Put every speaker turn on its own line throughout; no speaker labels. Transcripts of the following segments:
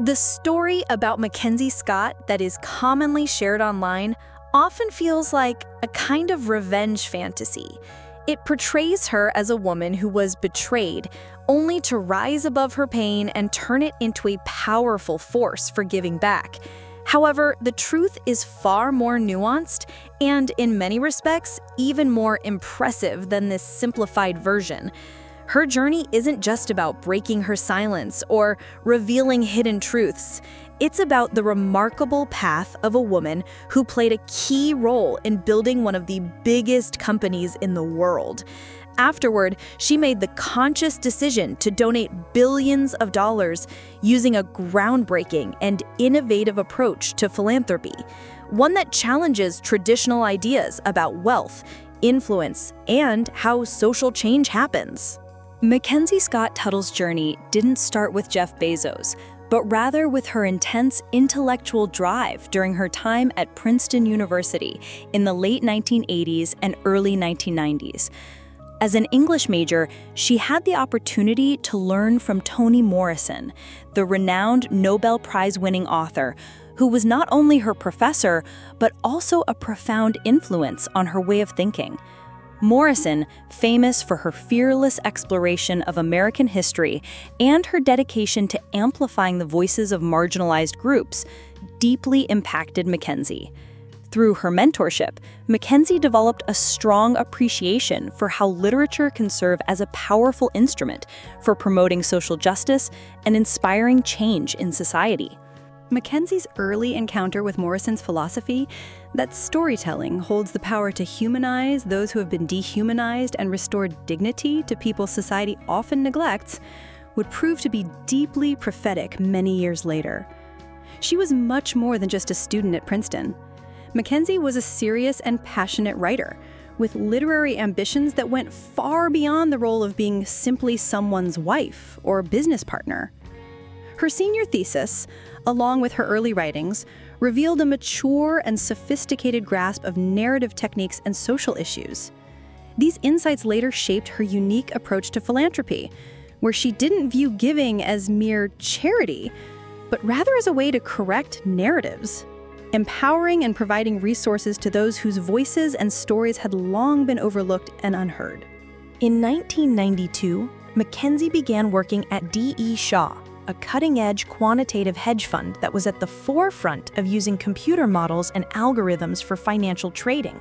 The story about McKenzie Scott that is commonly shared online often feels like a kind of revenge fantasy. It portrays her as a woman who was betrayed, only to rise above her pain and turn it into a powerful force for giving back. However, the truth is far more nuanced and, in many respects, even more impressive than this simplified version. Her journey isn't just about breaking her silence or revealing hidden truths. It's about the remarkable path of a woman who played a key role in building one of the biggest companies in the world. Afterward, she made the conscious decision to donate billions of dollars using a groundbreaking and innovative approach to philanthropy, one that challenges traditional ideas about wealth, influence, and how social change happens.
McKenzie Scott Tuttle's journey didn't start with Jeff Bezos, but rather with her intense intellectual drive during her time at Princeton University in the late 1980s and early 1990s. As an English major, she had the opportunity to learn from Toni Morrison, the renowned Nobel Prize-winning author, who was not only her professor, but also a profound influence on her way of thinking. Morrison, famous for her fearless exploration of American history and her dedication to amplifying the voices of marginalized groups, deeply impacted McKenzie. Through her mentorship, McKenzie developed a strong appreciation for how literature can serve as a powerful instrument for promoting social justice and inspiring change in society.
McKenzie's early encounter with Morrison's philosophy that storytelling holds the power to humanize those who have been dehumanized and restore dignity to people society often neglects would prove to be deeply prophetic many years later. She was much more than just a student at Princeton. McKenzie was a serious and passionate writer, with literary ambitions that went far beyond the role of being simply someone's wife or business partner. Her senior thesis, along with her early writings, revealed a mature and sophisticated grasp of narrative techniques and social issues. These insights later shaped her unique approach to philanthropy, where she didn't view giving as mere charity, but rather as a way to correct narratives, empowering and providing resources to those whose voices and stories had long been overlooked and unheard.
In 1992, McKenzie began working at D.E. Shaw, a cutting-edge quantitative hedge fund that was at the forefront of using computer models and algorithms for financial trading.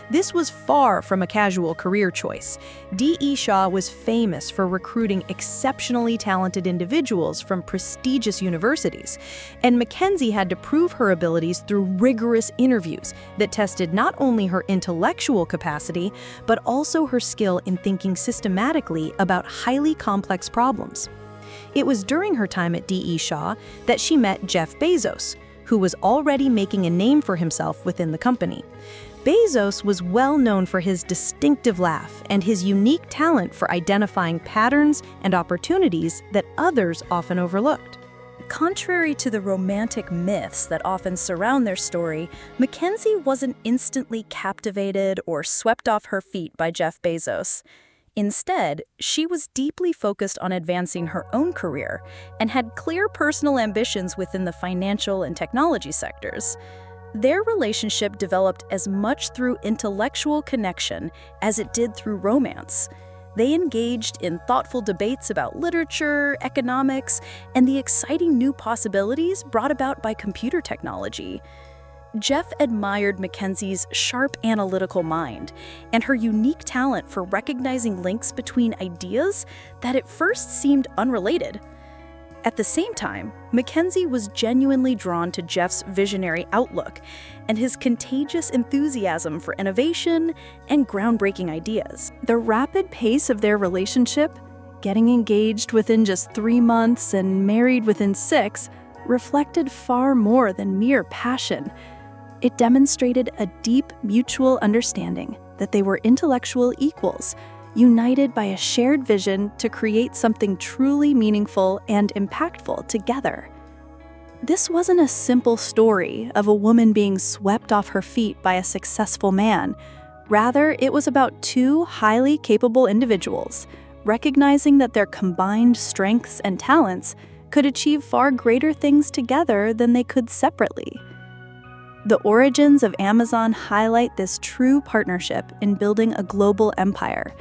This was far from a casual career choice. D.E. Shaw was famous for recruiting exceptionally talented individuals from prestigious universities, and McKenzie had to prove her abilities through rigorous interviews that tested not only her intellectual capacity, but also her skill in thinking systematically about highly complex problems. It was during her time at D.E. Shaw that she met Jeff Bezos, who was already making a name for himself within the company. Bezos was well known for his distinctive laugh and his unique talent for identifying patterns and opportunities that others often overlooked.
Contrary to the romantic myths that often surround their story, McKenzie wasn't instantly captivated or swept off her feet by Jeff Bezos. Instead, she was deeply focused on advancing her own career and had clear personal ambitions within the financial and technology sectors. Their relationship developed as much through intellectual connection as it did through romance. They engaged in thoughtful debates about literature, economics, and the exciting new possibilities brought about by computer technology. Jeff admired McKenzie's sharp analytical mind and her unique talent for recognizing links between ideas that at first seemed unrelated. At the same time, McKenzie was genuinely drawn to Jeff's visionary outlook and his contagious enthusiasm for innovation and groundbreaking ideas.
The rapid pace of their relationship, getting engaged within just 3 months and married within 6, reflected far more than mere passion. It demonstrated a deep mutual understanding that they were intellectual equals, united by a shared vision to create something truly meaningful and impactful together. This wasn't a simple story of a woman being swept off her feet by a successful man. Rather, it was about two highly capable individuals, recognizing that their combined strengths and talents
could achieve far greater things together than they could separately. The origins of Amazon highlight this true partnership in building a global empire.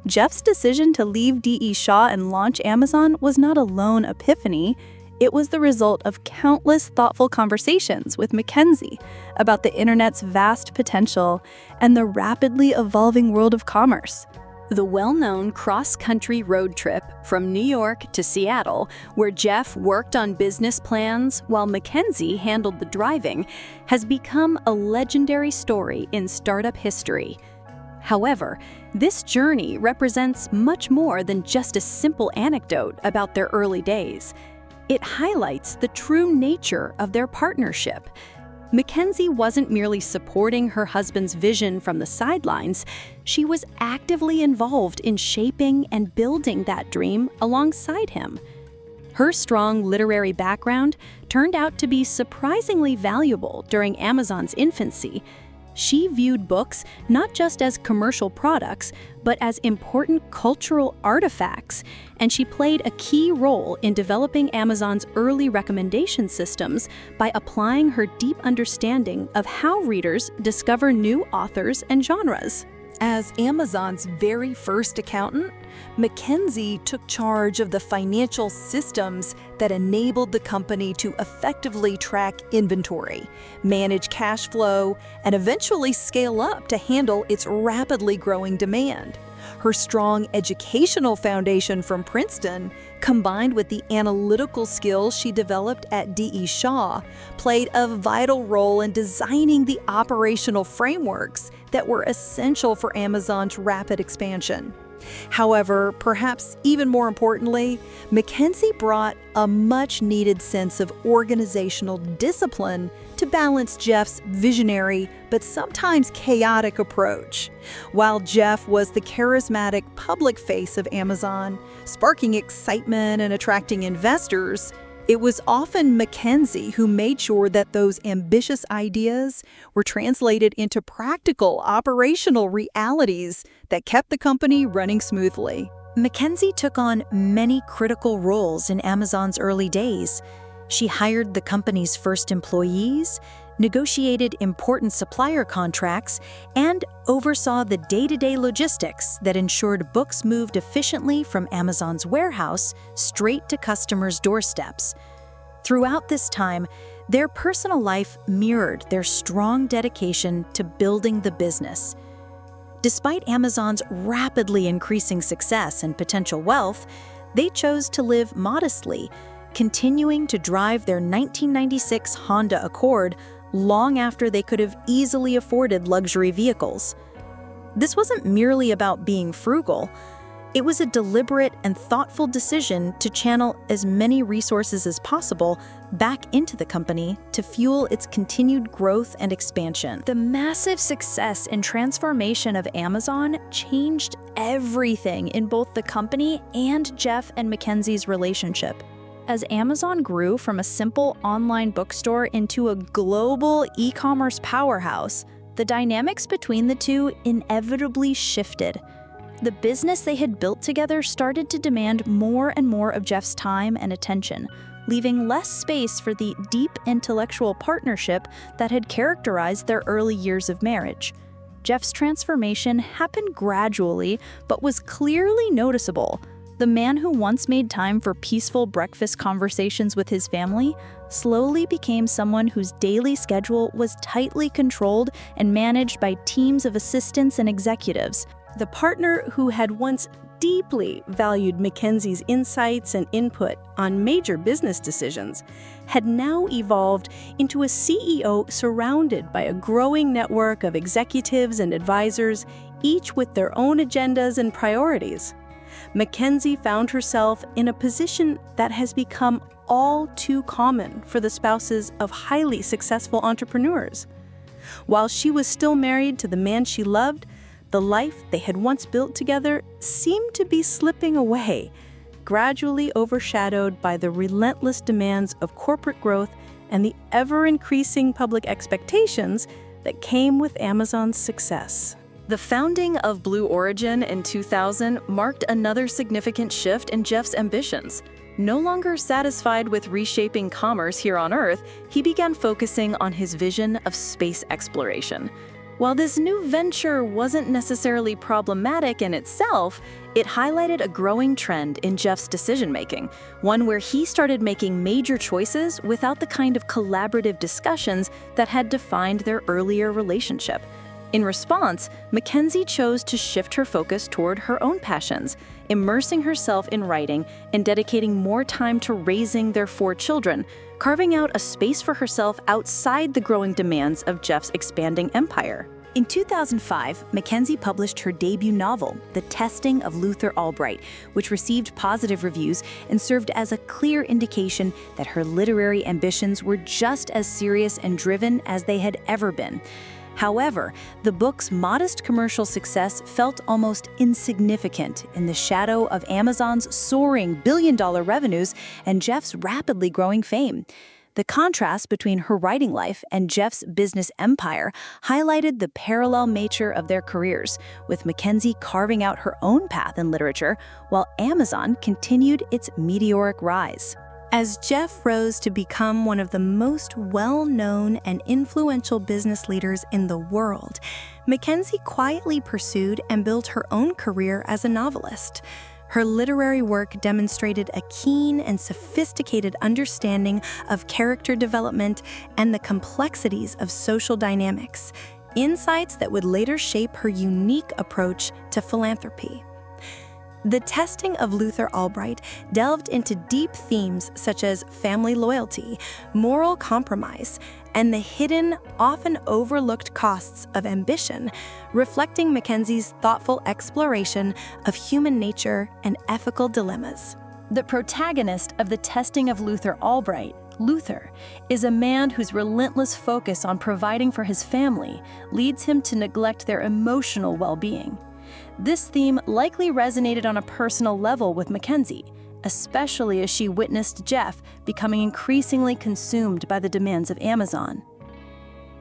Jeff's decision to leave D.E. Shaw and launch Amazon was not a lone epiphany. It was the result of countless thoughtful conversations with McKenzie about the internet's vast potential and the rapidly evolving world of commerce.
The well-known cross-country road trip from New York to Seattle, where Jeff worked on business plans while McKenzie handled the driving, has become a legendary story in startup history. However, this journey represents much more than just a simple anecdote about their early days. It highlights the true nature of their partnership. McKenzie wasn't merely supporting her husband's vision from the sidelines, she was actively involved in shaping and building that dream alongside him. Her strong literary background turned out to be surprisingly valuable during Amazon's infancy. She viewed books not just as commercial products, but as important cultural artifacts, and she played a key role in developing Amazon's early recommendation systems by applying her deep understanding of how readers discover new authors and genres.
As Amazon's very first accountant, McKenzie took charge of the financial systems that enabled the company to effectively track inventory, manage cash flow, and eventually scale up to handle its rapidly growing demand. Her strong educational foundation from Princeton, combined with the analytical skills she developed at D.E. Shaw, played a vital role in designing the operational frameworks that were essential for Amazon's rapid expansion. However, perhaps even more importantly, McKenzie brought a much-needed sense of organizational discipline to balance Jeff's visionary but sometimes chaotic approach. While Jeff was the charismatic public face of Amazon, sparking excitement and attracting investors, it was often McKenzie who made sure that those ambitious ideas were translated into practical operational realities that kept the company running smoothly.
McKenzie took on many critical roles in Amazon's early days. She hired the company's first employees, negotiated important supplier contracts, and oversaw the day-to-day logistics that ensured books moved efficiently from Amazon's warehouse straight to customers' doorsteps. Throughout this time, their personal life mirrored their strong dedication to building the business. Despite Amazon's rapidly increasing success and potential wealth, they chose to live modestly, continuing to drive their 1996 Honda Accord long after they could have easily afforded luxury vehicles. This wasn't merely about being frugal. It was a deliberate and thoughtful decision to channel as many resources as possible back into the company to fuel its continued growth and expansion.
The massive success and transformation of Amazon changed everything in both the company and Jeff and McKenzie's relationship. As Amazon grew from a simple online bookstore into a global e-commerce powerhouse, the dynamics between the two inevitably shifted. The business they had built together started to demand more and more of Jeff's time and attention, leaving less space for the deep intellectual partnership that had characterized their early years of marriage. Jeff's transformation happened gradually, but was clearly noticeable. The man who once made time for peaceful breakfast conversations with his family slowly became someone whose daily schedule was tightly controlled and managed by teams of assistants and executives. The partner who had once deeply valued McKenzie's insights and input on major business decisions had now evolved into a CEO surrounded by a growing network of executives and advisors, each with their own agendas and priorities. McKenzie found herself in a position that has become all too common for the spouses of highly successful entrepreneurs. While she was still married to the man she loved, the life they had once built together seemed to be slipping away, gradually overshadowed by the relentless demands of corporate growth and the ever-increasing public expectations that came with Amazon's success.
The founding of Blue Origin in 2000 marked another significant shift in Jeff's ambitions. No longer satisfied with reshaping commerce here on Earth, he began focusing on his vision of space exploration. While this new venture wasn't necessarily problematic in itself, it highlighted a growing trend in Jeff's decision-making, one where he started making major choices without the kind of collaborative discussions that had defined their earlier relationship. In response, McKenzie chose to shift her focus toward her own passions, immersing herself in writing and dedicating more time to raising their 4 children, carving out a space for herself outside the growing demands of Jeff's expanding empire. In 2005, McKenzie published her debut novel, The Testing of Luther Albright, which received positive reviews and served as a clear indication that her literary ambitions were just as serious and driven as they had ever been. However, the book's modest commercial success felt almost insignificant in the shadow of Amazon's soaring billion-dollar revenues and Jeff's rapidly growing fame. The contrast between her writing life and Jeff's business empire highlighted the parallel nature of their careers, with McKenzie carving out her own path in literature, while Amazon continued its meteoric rise. As Jeff rose to become one of the most well-known and influential business leaders in the world, McKenzie quietly pursued and built her own career as a novelist. Her literary work demonstrated a keen and sophisticated understanding of character development and the complexities of social dynamics, insights that would later shape her unique approach to philanthropy. The Testing of Luther Albright delved into deep themes such as family loyalty, moral compromise, and the hidden, often overlooked costs of ambition, reflecting McKenzie's thoughtful exploration of human nature and ethical dilemmas. The protagonist of The Testing of Luther Albright, Luther, is a man whose relentless focus on providing for his family leads him to neglect their emotional well-being. This theme likely resonated on a personal level with McKenzie, especially as she witnessed Jeff becoming increasingly consumed by the demands of Amazon.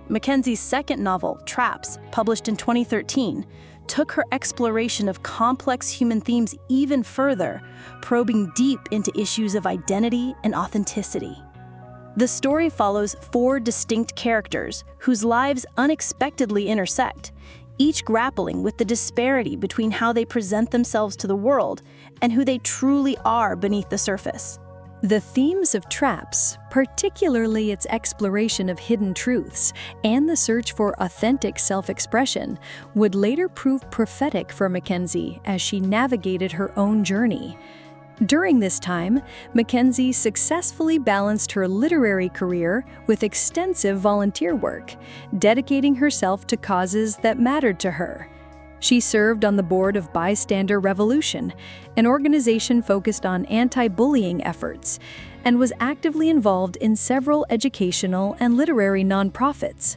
McKenzie's second novel, Traps, published in 2013, took her exploration of complex human themes even further, probing deep into issues of identity and authenticity. The story follows 4 distinct characters whose lives unexpectedly intersect, each grappling with the disparity between how they present themselves to the world and who they truly are beneath the surface.
The themes of Traps, particularly its exploration of hidden truths and the search for authentic self-expression, would later prove prophetic for McKenzie as she navigated her own journey. During this time, McKenzie successfully balanced her literary career with extensive volunteer work, dedicating herself to causes that mattered to her. She served on the board of Bystander Revolution, an organization focused on anti-bullying efforts, and was actively involved in several educational and literary nonprofits.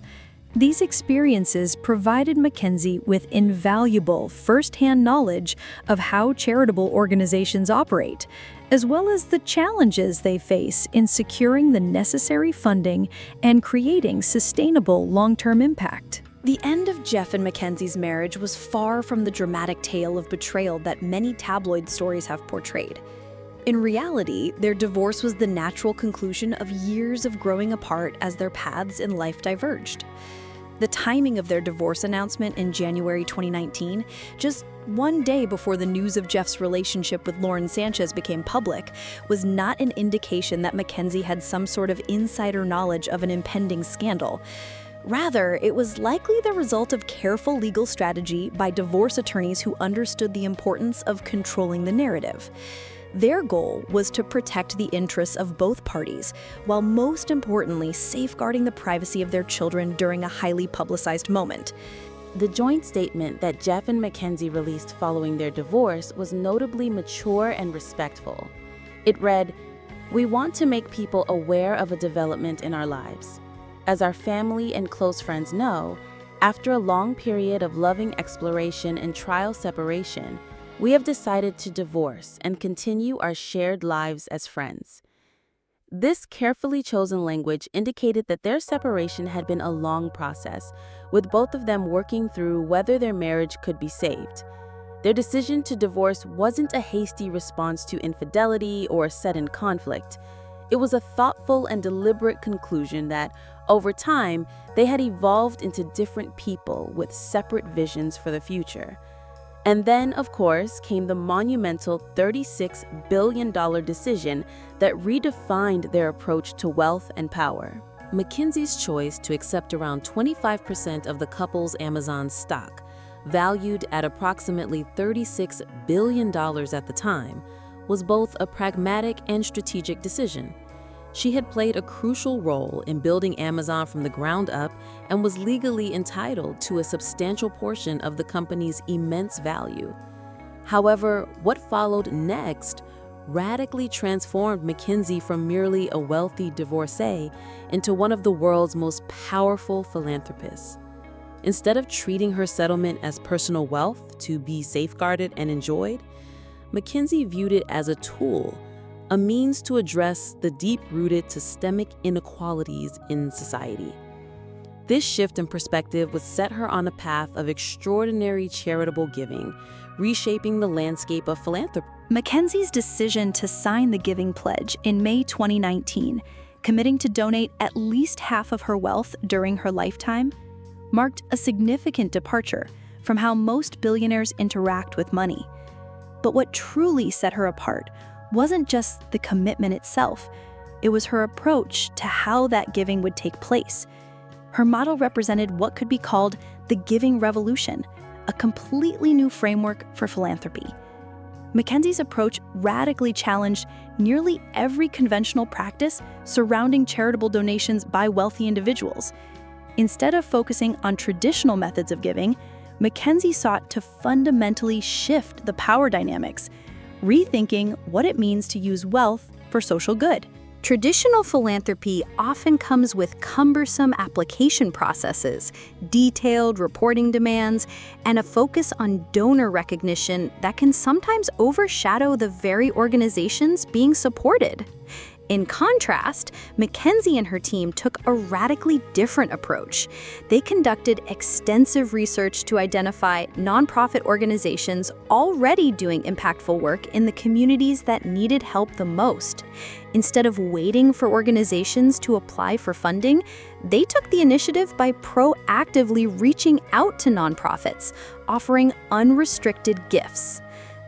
These experiences provided McKenzie with invaluable first-hand knowledge of how charitable organizations operate, as well as the challenges they face in securing the necessary funding and creating sustainable long-term impact.
The end of Jeff and McKenzie's marriage was far from the dramatic tale of betrayal that many tabloid stories have portrayed. In reality, their divorce was the natural conclusion of years of growing apart as their paths in life diverged. The timing of their divorce announcement in January 2019, just one day before the news of Jeff's relationship with Lauren Sanchez became public, was not an indication that McKenzie had some sort of insider knowledge of an impending scandal. Rather, it was likely the result of careful legal strategy by divorce attorneys who understood the importance of controlling the narrative. Their goal was to protect the interests of both parties, while most importantly safeguarding the privacy of their children during a highly publicized moment.
The joint statement that Jeff and McKenzie released following their divorce was notably mature and respectful. It read, "We want to make people aware of a development in our lives. As our family and close friends know, after a long period of loving exploration and trial separation, we have decided to divorce and continue our shared lives as friends." This carefully chosen language indicated that their separation had been a long process, with both of them working through whether their marriage could be saved. Their decision to divorce wasn't a hasty response to infidelity or sudden conflict. It was a thoughtful and deliberate conclusion that, over time, they had evolved into different people with separate visions for the future. And then, of course, came the monumental $36 billion decision that redefined their approach to wealth and power.
McKenzie's choice to accept around 25% of the couple's Amazon stock, valued at approximately $36 billion at the time, was both a pragmatic and strategic decision. She had played a crucial role in building Amazon from the ground up and was legally entitled to a substantial portion of the company's immense value. However, what followed next radically transformed McKenzie from merely a wealthy divorcee into one of the world's most powerful philanthropists. Instead of treating her settlement as personal wealth to be safeguarded and enjoyed, McKenzie viewed it as a tool, a means to address the deep-rooted systemic inequalities in society. This shift in perspective would set her on a path of extraordinary charitable giving, reshaping the landscape of philanthropy.
McKenzie's decision to sign the Giving Pledge in May 2019, committing to donate at least half of her wealth during her lifetime, marked a significant departure from how most billionaires interact with money. But what truly set her apart wasn't just the commitment itself, it was her approach to how that giving would take place. Her model represented what could be called the giving revolution, a completely new framework for philanthropy. McKenzie's approach radically challenged nearly every conventional practice surrounding charitable donations by wealthy individuals. Instead of focusing on traditional methods of giving, McKenzie sought to fundamentally shift the power dynamics, rethinking what it means to use wealth for social good.
Traditional philanthropy often comes with cumbersome application processes, detailed reporting demands, and a focus on donor recognition that can sometimes overshadow the very organizations being supported. In contrast, McKenzie and her team took a radically different approach. They conducted extensive research to identify nonprofit organizations already doing impactful work in the communities that needed help the most. Instead of waiting for organizations to apply for funding, they took the initiative by proactively reaching out to nonprofits, offering unrestricted gifts.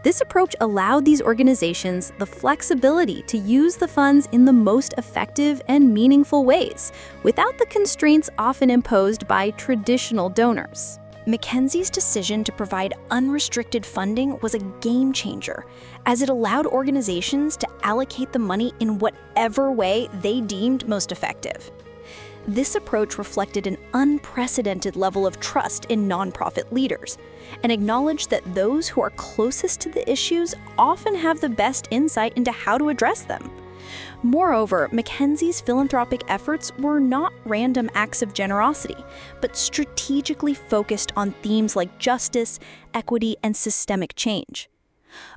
This approach allowed these organizations the flexibility to use the funds in the most effective and meaningful ways, without the constraints often imposed by traditional donors.
McKenzie's decision to provide unrestricted funding was a game changer, as it allowed organizations to allocate the money in whatever way they deemed most effective. This approach reflected an unprecedented level of trust in nonprofit leaders and acknowledged that those who are closest to the issues often have the best insight into how to address them. Moreover, McKenzie's philanthropic efforts were not random acts of generosity, but strategically focused on themes like justice, equity, and systemic change.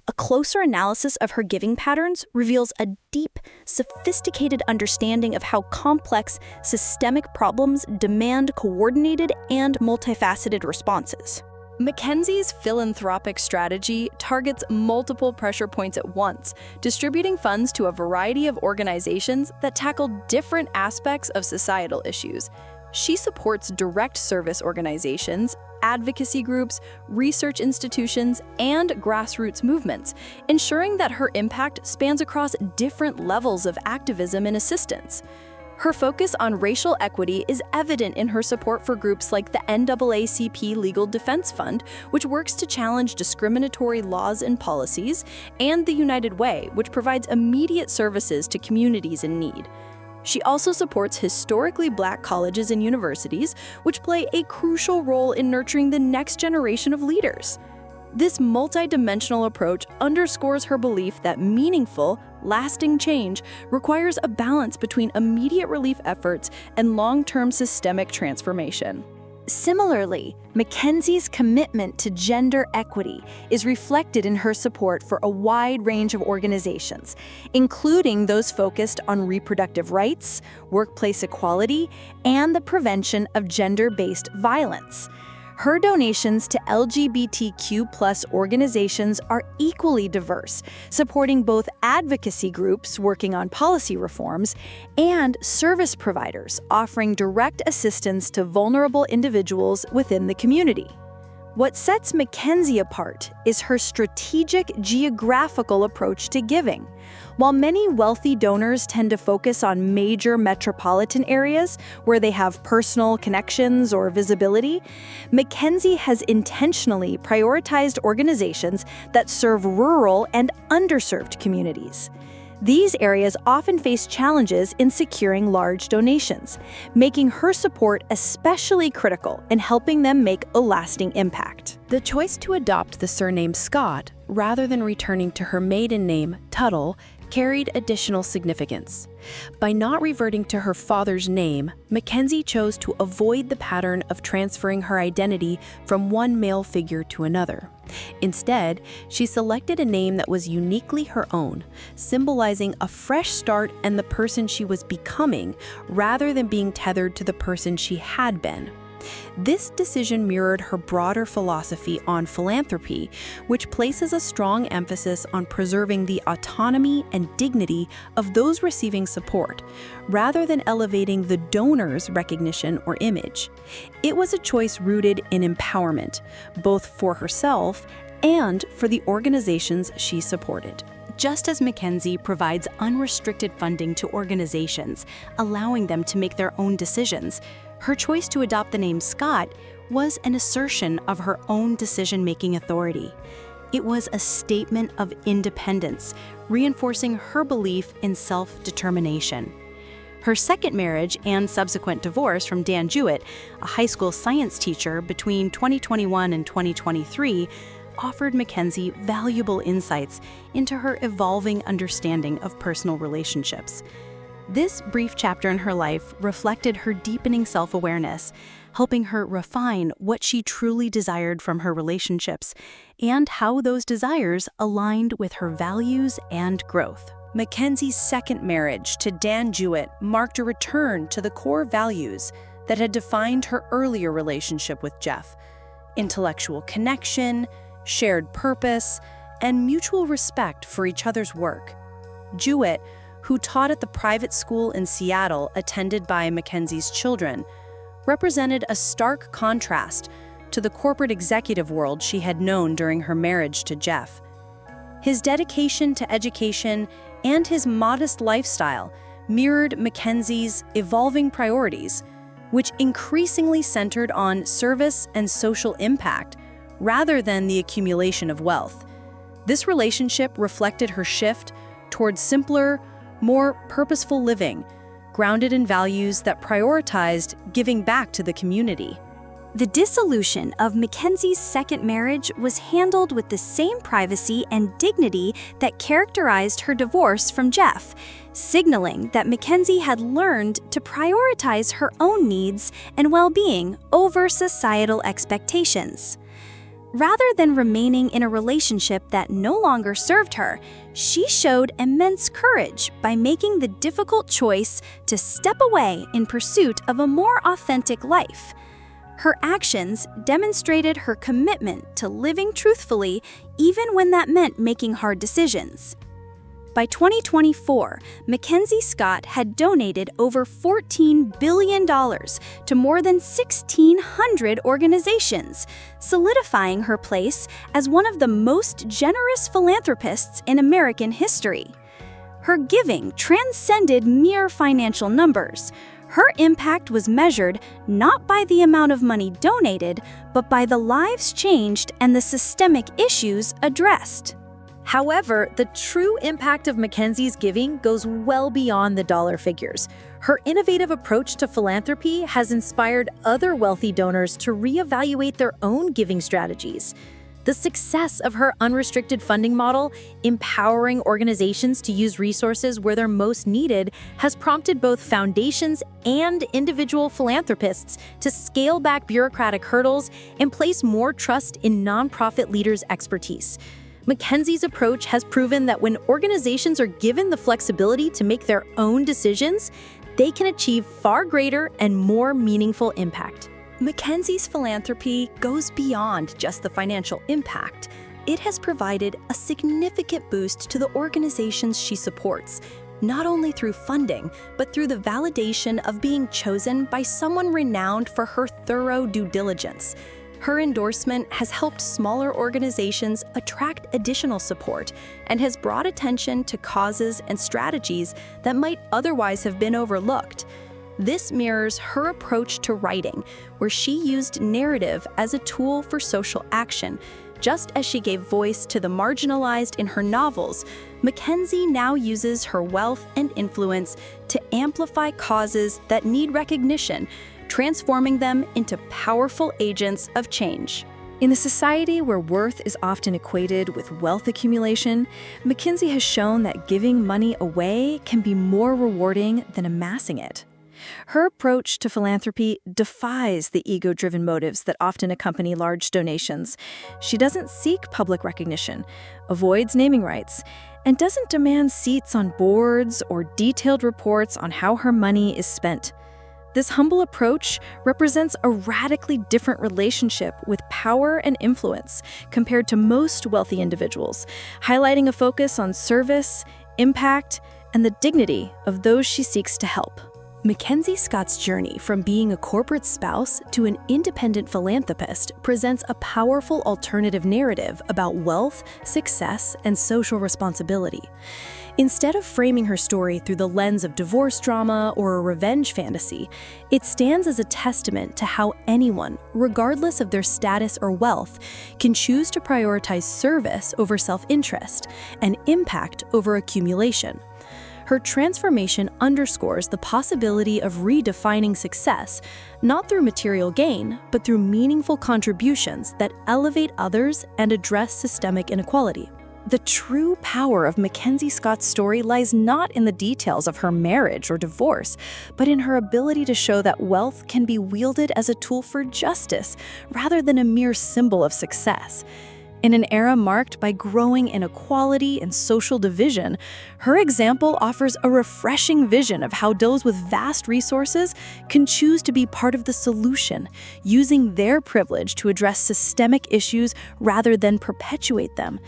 A closer analysis of her giving patterns reveals a deep, sophisticated understanding of how complex, systemic problems demand coordinated and multifaceted responses. McKenzie's philanthropic strategy targets multiple pressure points at once, distributing funds to a variety of organizations that tackle different aspects of societal issues. She supports direct service organizations, advocacy groups, research institutions, and grassroots movements, ensuring that her impact spans across different levels of activism and assistance. Her focus on racial equity is evident in her support for groups like the NAACP Legal Defense Fund, which works to challenge discriminatory laws and policies, and the United Way, which provides immediate services to communities in need. She also supports historically Black colleges and universities, which play a crucial role in nurturing the next generation of leaders. This multidimensional approach underscores her belief that meaningful, lasting change requires a balance between immediate relief efforts and long-term systemic transformation. Similarly, McKenzie's commitment to gender equity is reflected in her support for a wide range of organizations, including those focused on reproductive rights, workplace equality, and the prevention of gender-based violence.
Her donations to LGBTQ+ organizations are equally diverse, supporting both advocacy groups working on policy reforms and service providers offering direct assistance to vulnerable individuals within the community. What sets McKenzie apart is her strategic geographical approach to giving. While many wealthy donors tend to focus on major metropolitan areas where they have personal connections or visibility, McKenzie has intentionally prioritized organizations that serve rural and underserved communities. These areas often face challenges in securing large donations, making her support especially critical in helping them make a lasting impact.
The choice to adopt the surname Scott, rather than returning to her maiden name, Tuttle, carried additional significance. By not reverting to her father's name, McKenzie chose to avoid the pattern of transferring her identity from one male figure to another. Instead, she selected a name that was uniquely her own, symbolizing a fresh start and the person she was becoming, rather than being tethered to the person she had been. This decision mirrored her broader philosophy on philanthropy, which places a strong emphasis on preserving the autonomy and dignity of those receiving support, rather than elevating the donor's recognition or image. It was a choice rooted in empowerment, both for herself and for the organizations she supported.
Just as McKenzie provides unrestricted funding to organizations, allowing them to make their own decisions, her choice to adopt the name Scott was an assertion of her own decision-making authority. It was a statement of independence, reinforcing her belief in self-determination. Her second marriage and subsequent divorce from Dan Jewett, a high school science teacher between 2021 and 2023, offered McKenzie valuable insights into her evolving understanding of personal relationships. This brief chapter in her life reflected her deepening self-awareness, helping her refine what she truly desired from her relationships and how those desires aligned with her values and growth.
McKenzie's second marriage to Dan Jewett marked a return to the core values that had defined her earlier relationship with Jeff: intellectual connection, shared purpose, and mutual respect for each other's work. Jewett, who taught at the private school in Seattle attended by McKenzie's children, represented a stark contrast to the corporate executive world she had known during her marriage to Jeff. His dedication to education and his modest lifestyle mirrored McKenzie's evolving priorities, which increasingly centered on service and social impact rather than the accumulation of wealth. This relationship reflected her shift towards simpler, more purposeful living, grounded in values that prioritized giving back to the community.
The dissolution of McKenzie's second marriage was handled with the same privacy and dignity that characterized her divorce from Jeff, signaling that McKenzie had learned to prioritize her own needs and well-being over societal expectations. Rather than remaining in a relationship that no longer served her, she showed immense courage by making the difficult choice to step away in pursuit of a more authentic life. Her actions demonstrated her commitment to living truthfully, even when that meant making hard decisions. By 2024, McKenzie Scott had donated over $14 billion to more than 1,600 organizations, solidifying her place as one of the most generous philanthropists in American history. Her giving transcended mere financial numbers. Her impact was measured not by the amount of money donated, but by the lives changed and the systemic issues addressed.
However, the true impact of McKenzie's giving goes well beyond the dollar figures. Her innovative approach to philanthropy has inspired other wealthy donors to reevaluate their own giving strategies. The success of her unrestricted funding model, empowering organizations to use resources where they're most needed, has prompted both foundations and individual philanthropists to scale back bureaucratic hurdles and place more trust in nonprofit leaders' expertise. McKenzie's approach has proven that when organizations are given the flexibility to make their own decisions, they can achieve far greater and more meaningful impact.
McKenzie's philanthropy goes beyond just the financial impact. It has provided a significant boost to the organizations she supports, not only through funding, but through the validation of being chosen by someone renowned for her thorough due diligence. Her endorsement has helped smaller organizations attract additional support and has brought attention to causes and strategies that might otherwise have been overlooked. This mirrors her approach to writing, where she used narrative as a tool for social action. Just as she gave voice to the marginalized in her novels, McKenzie now uses her wealth and influence to amplify causes that need recognition, transforming them into powerful agents of change.
In a society where worth is often equated with wealth accumulation, McKenzie has shown that giving money away can be more rewarding than amassing it. Her approach to philanthropy defies the ego-driven motives that often accompany large donations. She doesn't seek public recognition, avoids naming rights, and doesn't demand seats on boards or detailed reports on how her money is spent. This humble approach represents a radically different relationship with power and influence compared to most wealthy individuals, highlighting a focus on service, impact, and the dignity of those she seeks to help.
McKenzie Scott's journey from being a corporate spouse to an independent philanthropist presents a powerful alternative narrative about wealth, success, and social responsibility. Instead of framing her story through the lens of divorce drama or a revenge fantasy, it stands as a testament to how anyone, regardless of their status or wealth, can choose to prioritize service over self-interest and impact over accumulation. Her transformation underscores the possibility of redefining success, not through material gain, but through meaningful contributions that elevate others and address systemic inequality. The true power of McKenzie Scott's story lies not in the details of her marriage or divorce, but in her ability to show that wealth can be wielded as a tool for justice rather than a mere symbol of success. In an era marked by growing inequality and social division, her example offers a refreshing vision of how those with vast resources can choose to be part of the solution, using their privilege to address systemic issues rather than perpetuate them.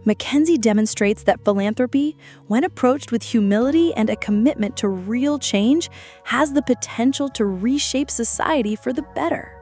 McKenzie demonstrates that philanthropy, when approached with humility and a commitment to real change, has the potential to reshape society for the better.